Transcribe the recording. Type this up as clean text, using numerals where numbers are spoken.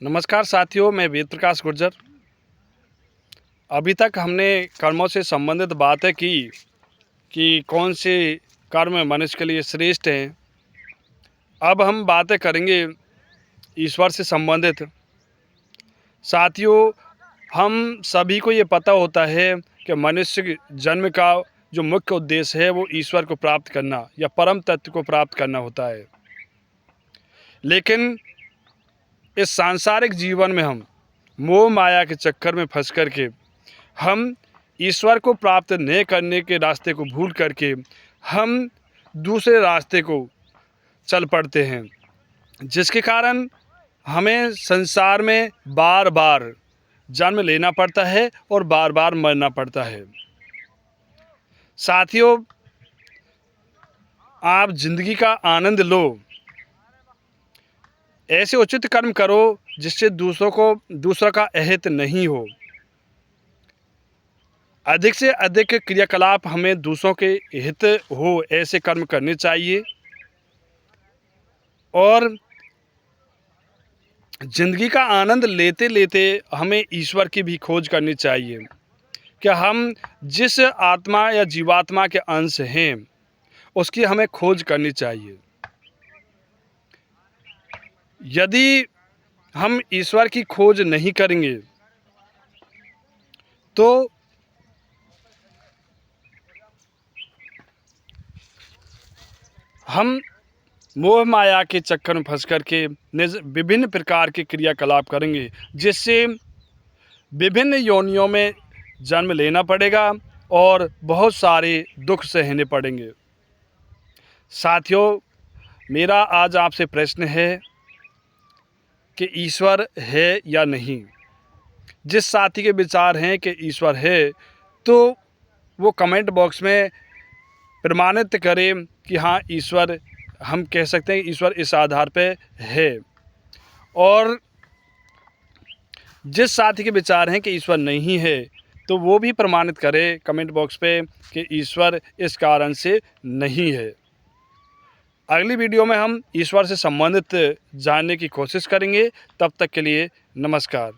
नमस्कार साथियों, मैं वेद प्रकाश गुर्जर। अभी तक हमने कर्मों से संबंधित बातें की कि कौन से कर्म मनुष्य के लिए श्रेष्ठ हैं। अब हम बातें करेंगे ईश्वर से संबंधित। साथियों, हम सभी को ये पता होता है कि मनुष्य के जन्म का जो मुख्य उद्देश्य है वो ईश्वर को प्राप्त करना या परम तत्व को प्राप्त करना होता है। लेकिन इस सांसारिक जीवन में हम मोह माया के चक्कर में फंस करके हम ईश्वर को प्राप्त न करने के रास्ते को भूल करके हम दूसरे रास्ते को चल पड़ते हैं, जिसके कारण हमें संसार में बार बार जन्म लेना पड़ता है और बार बार मरना पड़ता है। साथियों, आप जिंदगी का आनंद लो, ऐसे उचित कर्म करो जिससे दूसरों का अहित नहीं हो। अधिक से अधिक क्रियाकलाप हमें दूसरों के हित हो ऐसे कर्म करने चाहिए और जिंदगी का आनंद लेते लेते हमें ईश्वर की भी खोज करनी चाहिए कि हम जिस आत्मा या जीवात्मा के अंश हैं उसकी हमें खोज करनी चाहिए। यदि हम ईश्वर की खोज नहीं करेंगे तो हम मोह माया के चक्कर में फंस करके विभिन्न प्रकार के क्रियाकलाप करेंगे, जिससे विभिन्न योनियों में जन्म लेना पड़ेगा और बहुत सारे दुख सहने पड़ेंगे। साथियों, मेरा आज आपसे प्रश्न है कि ईश्वर है या नहीं। जिस साथी के विचार हैं कि ईश्वर है तो वो कमेंट बॉक्स में प्रमाणित करें कि हाँ, ईश्वर, हम कह सकते हैं ईश्वर इस आधार पे है। और जिस साथी के विचार हैं कि ईश्वर नहीं है तो वो भी प्रमाणित करे कमेंट बॉक्स पे कि ईश्वर इस कारण से नहीं है। अगली वीडियो में हम ईश्वर से संबंधित जानने की कोशिश करेंगे। तब तक के लिए नमस्कार।